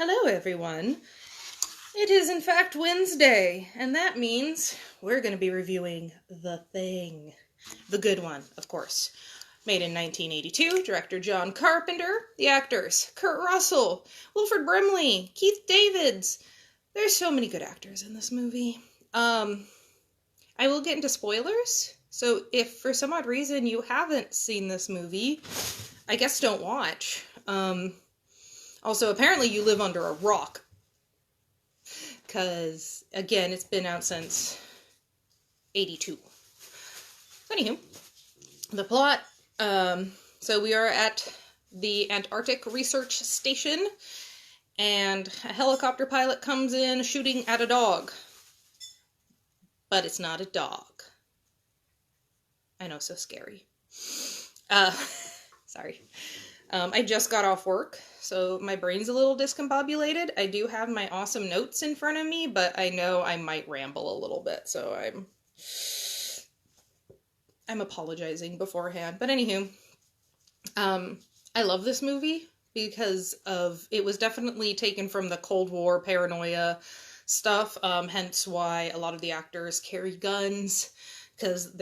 Hello, everyone. It is, in fact, Wednesday, and that means we're going to be reviewing The Thing. The good one, of course. Made in 1982, director John Carpenter, the actors Kurt Russell, Wilford Brimley, Keith Davids. There's so many good actors in this movie. I will get into spoilers, so if for some odd reason you haven't seen this movie, I guess don't watch. Also, apparently you live under a rock. Because, again, it's been out since 82. Anywho, the plot. So we are at the Antarctic Research Station, and a helicopter pilot comes in shooting at a dog. But it's not a dog. I know, so scary. Sorry. I just got off work, so my brain's a little discombobulated. I do have my awesome notes in front of me, but I know I might ramble a little bit, so I'm apologizing beforehand. But anywho, I love this movie because it was definitely taken from the Cold War paranoia stuff, hence why a lot of the actors carry guns, because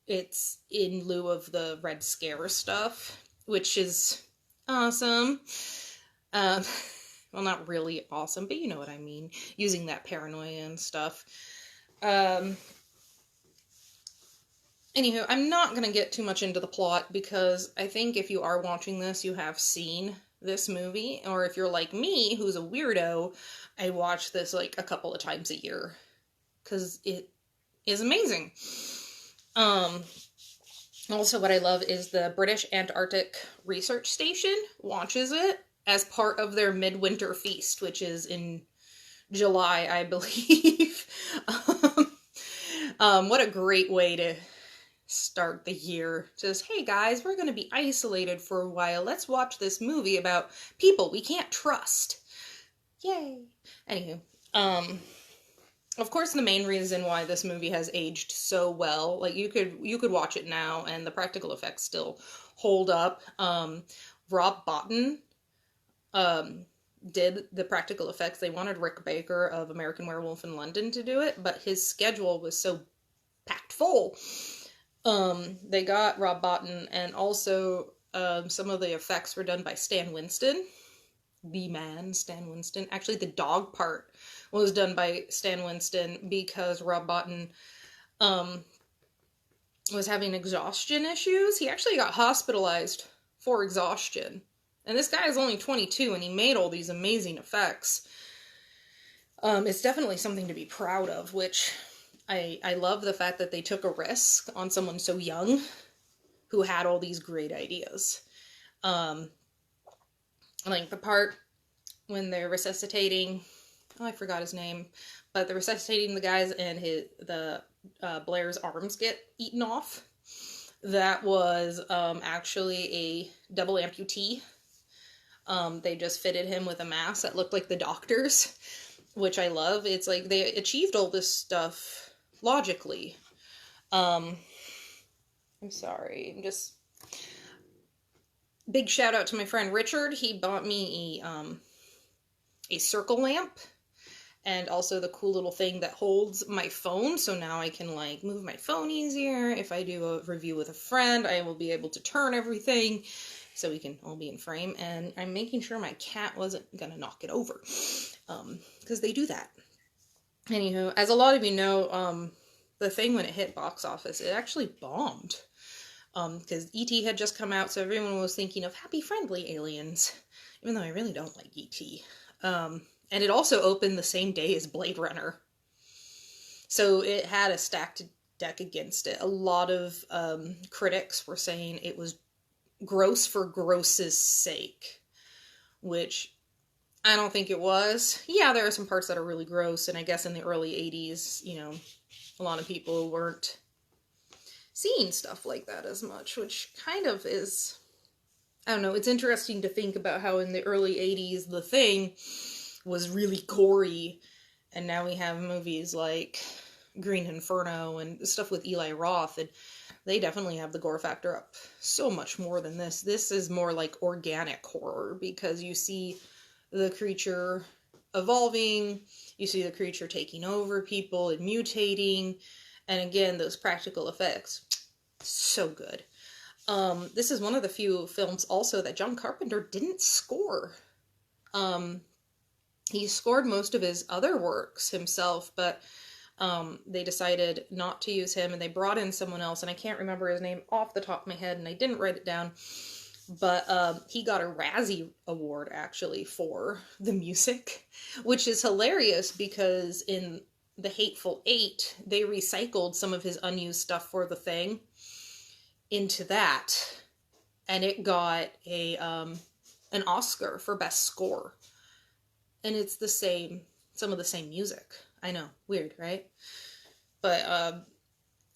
it's in lieu of the Red Scare stuff, which is awesome. Well, not really awesome, but you know what I mean. Using that paranoia and stuff. Anywho, I'm not going to get too much into the plot because I think if you are watching this, you have seen this movie. Or if you're like me, who's a weirdo, I watch this like a couple of times a year. Because it is amazing. Also, what I love is the British Antarctic Research Station launches it as part of their midwinter feast, which is in July, I believe. What a great way to start the year. Just, hey guys, we're going to be isolated for a while. Let's watch this movie about people we can't trust. Yay. Anywho, of course, the main reason why this movie has aged so well, like you could watch it now and the practical effects still hold up. Rob Bottin did the practical effects. They wanted Rick Baker of American Werewolf in London to do it, but his schedule was so packed full. They got Rob Bottin, and also some of the effects were done by Stan Winston. The man, Stan Winston. Actually, the dog part was done by Stan Winston because Rob Bottin was having exhaustion issues. He actually got hospitalized for exhaustion. And this guy is only 22 and he made all these amazing effects. It's definitely something to be proud of, which I love the fact that they took a risk on someone so young who had all these great ideas. Like the part when they're resuscitating, I forgot his name, but they're resuscitating the guys and Blair's arms get eaten off. That was actually a double amputee. They just fitted him with a mask that looked like the doctor's, which I love. It's like they achieved all this stuff logically. I'm sorry, big shout out to my friend Richard. He bought me a circle lamp and also the cool little thing that holds my phone, so now I can like move my phone easier. If I do a review with a friend, I will be able to turn everything so we can all be in frame. And I'm making sure my cat wasn't gonna knock it over, because they do that. Anywho, as a lot of you know, The Thing, when it hit box office, it actually bombed. Because E.T. had just come out, so everyone was thinking of happy, friendly aliens. Even though I really don't like E.T. And it also opened the same day as Blade Runner. So it had a stacked deck against it. A lot of critics were saying it was gross for gross's sake. Which I don't think it was. Yeah, there are some parts that are really gross, and I guess in the early 80s, a lot of people weren't seeing stuff like that as much, which kind of is, I don't know, it's interesting to think about how in the early 80s The Thing was really gory, and now we have movies like Green Inferno and stuff with Eli Roth, and they definitely have the gore factor up so much more than this. This is more like organic horror, because you see the creature evolving, you see the creature taking over people and mutating, and again, those practical effects. So good. This is one of the few films also that John Carpenter didn't score. He scored most of his other works himself, but they decided not to use him, and they brought in someone else, and I can't remember his name off the top of my head, and I didn't write it down, but he got a Razzie Award, actually, for the music, which is hilarious, because in The Hateful Eight, they recycled some of his unused stuff for The Thing into that, and it got an Oscar for Best Score. And it's some of the same music. I know, weird, right? But,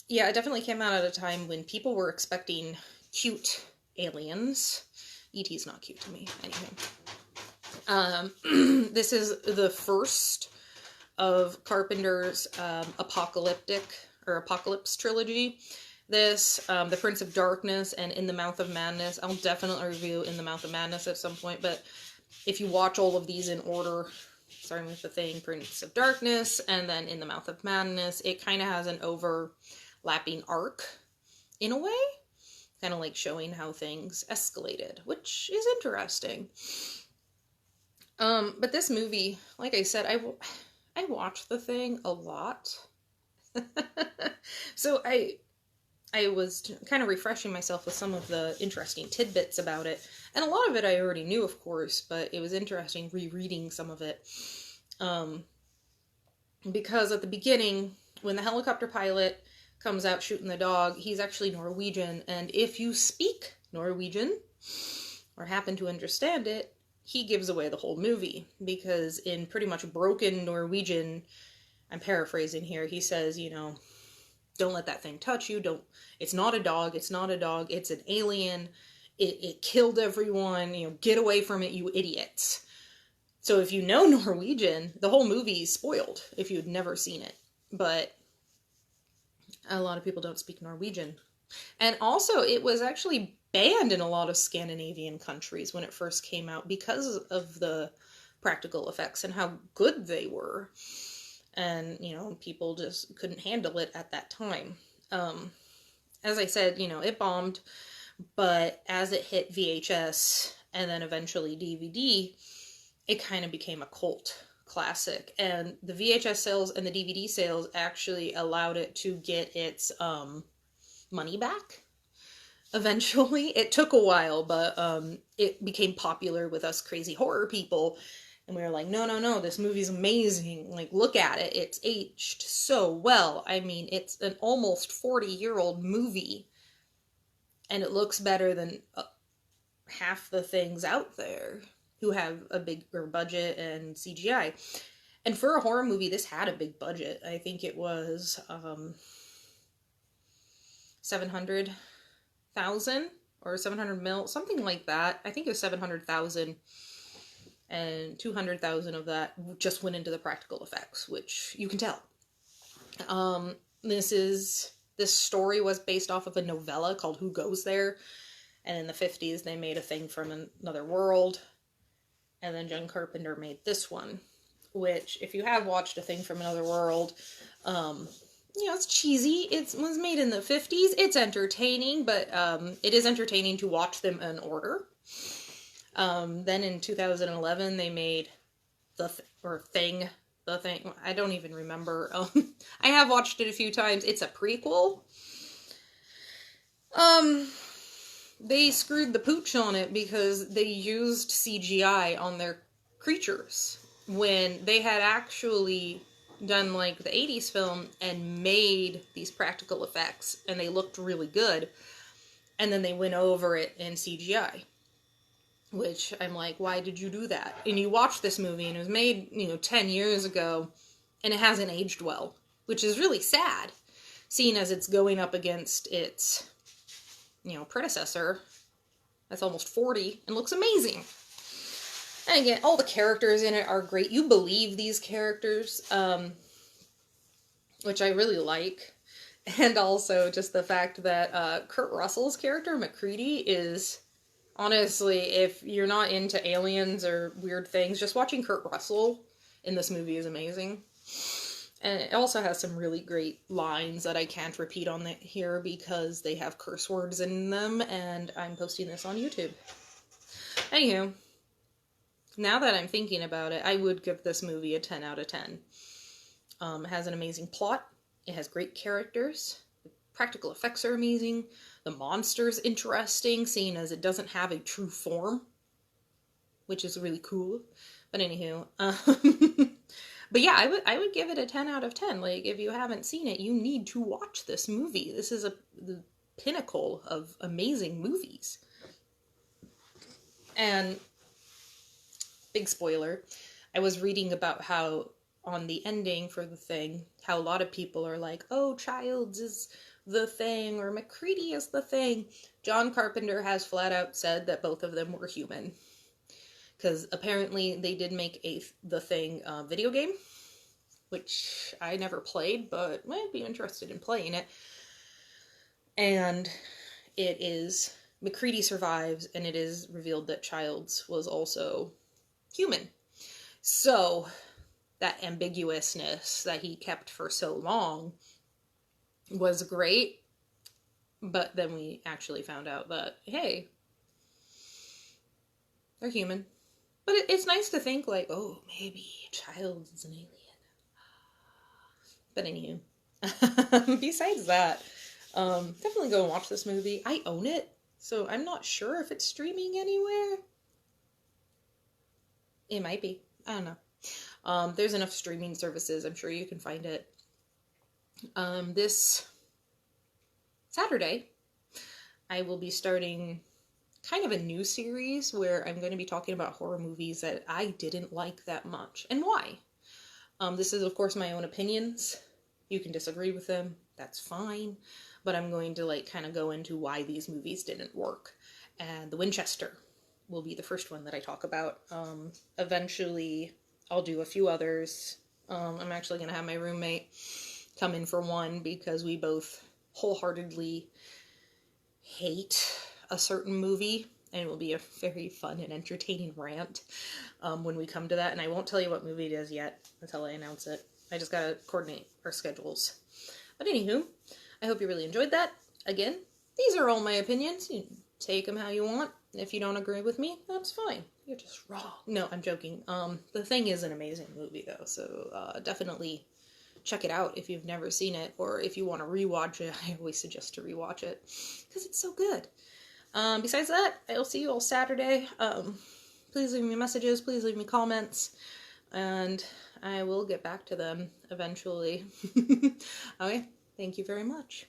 yeah, it definitely came out at a time when people were expecting cute aliens. E.T.'s not cute to me, anyway. This is the first of Carpenter's Apocalypse trilogy. This, The Prince of Darkness, and In the Mouth of Madness. I'll definitely review In the Mouth of Madness at some point, but if you watch all of these in order, starting with The Thing, Prince of Darkness, and then In the Mouth of Madness, it kind of has an overlapping arc, in a way. Kind of like showing how things escalated, which is interesting. But this movie, like I said, I watched The Thing a lot. So I was kind of refreshing myself with some of the interesting tidbits about it. And a lot of it I already knew, of course, but it was interesting rereading some of it. Because at the beginning, when the helicopter pilot comes out shooting the dog, he's actually Norwegian. And if you speak Norwegian, or happen to understand it, he gives away the whole movie. Because in pretty much broken Norwegian, I'm paraphrasing here, he says, don't let that thing touch you. It's not a dog. It's not a dog. It's an alien. It killed everyone. Get away from it, you idiots. So if you know Norwegian, the whole movie is spoiled if you had never seen it. But a lot of people don't speak Norwegian. And also, it was actually banned in a lot of Scandinavian countries when it first came out because of the practical effects and how good they were. And, people just couldn't handle it at that time. As I said, it bombed, but as it hit VHS and then eventually DVD, it kind of became a cult classic. And the VHS sales and the DVD sales actually allowed it to get its money back. Eventually, it took a while, but it became popular with us crazy horror people. And we were like, no, this movie's amazing. Like, look at it. It's aged so well. I mean, it's an almost 40-year-old movie. And it looks better than half the things out there who have a bigger budget and CGI. And for a horror movie, this had a big budget. I think it was $700,000 or 700 mil, something like that. I think it was 700,000. And 200,000 of that just went into the practical effects, which you can tell. This story was based off of a novella called Who Goes There? And in the 50s, they made A Thing from Another World. And then John Carpenter made this one, which, if you have watched A Thing from Another World, it's cheesy. It was made in the 50s. It's entertaining, but it is entertaining to watch them in order. Then in 2011, they made The Thing. I don't even remember. I have watched it a few times. It's a prequel. They screwed the pooch on it because they used CGI on their creatures when they had actually done like the 80s film and made these practical effects, and they looked really good. And then they went over it in CGI. Which I'm like, why did you do that? And you watch this movie, and it was made, 10 years ago, and it hasn't aged well. Which is really sad, seeing as it's going up against its, predecessor that's almost 40, and looks amazing. And again, all the characters in it are great. You believe these characters, which I really like. And also just the fact that Kurt Russell's character, MacReady, is Honestly, if you're not into aliens or weird things, just watching Kurt Russell in this movie is amazing. And it also has some really great lines that I can't repeat on here because they have curse words in them, and I'm posting this on YouTube. Anywho, now that I'm thinking about it, I would give this movie a 10 out of 10. It has an amazing plot. It has great characters. The practical effects are amazing. The monster's interesting, seeing as it doesn't have a true form, which is really cool. But anywho, but yeah, I would give it a 10 out of 10. Like, if you haven't seen it, you need to watch this movie. This is the pinnacle of amazing movies. And big spoiler, I was reading about how on the ending for The Thing, how a lot of people are like, oh, Childs is the Thing, or MacReady is the Thing. John Carpenter has flat out said that both of them were human. Because apparently they did make The Thing video game, which I never played, but might be interested in playing it. And it is, MacReady survives, and it is revealed that Childs was also human. So that ambiguousness that he kept for so long was great, but then we actually found out that, hey, they're human. But it's nice to think, like, oh, maybe Childs is an alien. But anywho, besides that, definitely go and watch this movie. I own it, so I'm not sure if it's streaming anywhere. It might be. I don't know. There's enough streaming services. I'm sure you can find it. This Saturday, I will be starting kind of a new series where I'm going to be talking about horror movies that I didn't like that much, and why. This is, of course, my own opinions. You can disagree with them. That's fine. But I'm going to, like, kind of go into why these movies didn't work. And The Winchester will be the first one that I talk about. Eventually, I'll do a few others. I'm actually going to have my roommate come in for one because we both wholeheartedly hate a certain movie, and it will be a very fun and entertaining rant when we come to that. And I won't tell you what movie it is yet until I announce it. I just gotta coordinate our schedules. But anywho, I hope you really enjoyed that. Again, these are all my opinions. You take them how you want. If you don't agree with me, that's fine. You're just wrong. No, I'm joking. The Thing is an amazing movie, though, so definitely check it out if you've never seen it, or if you want to rewatch it. I always suggest to rewatch it because it's so good. Besides that, I'll see you all Saturday. Please leave me messages, please leave me comments, and I will get back to them eventually. Okay, thank you very much.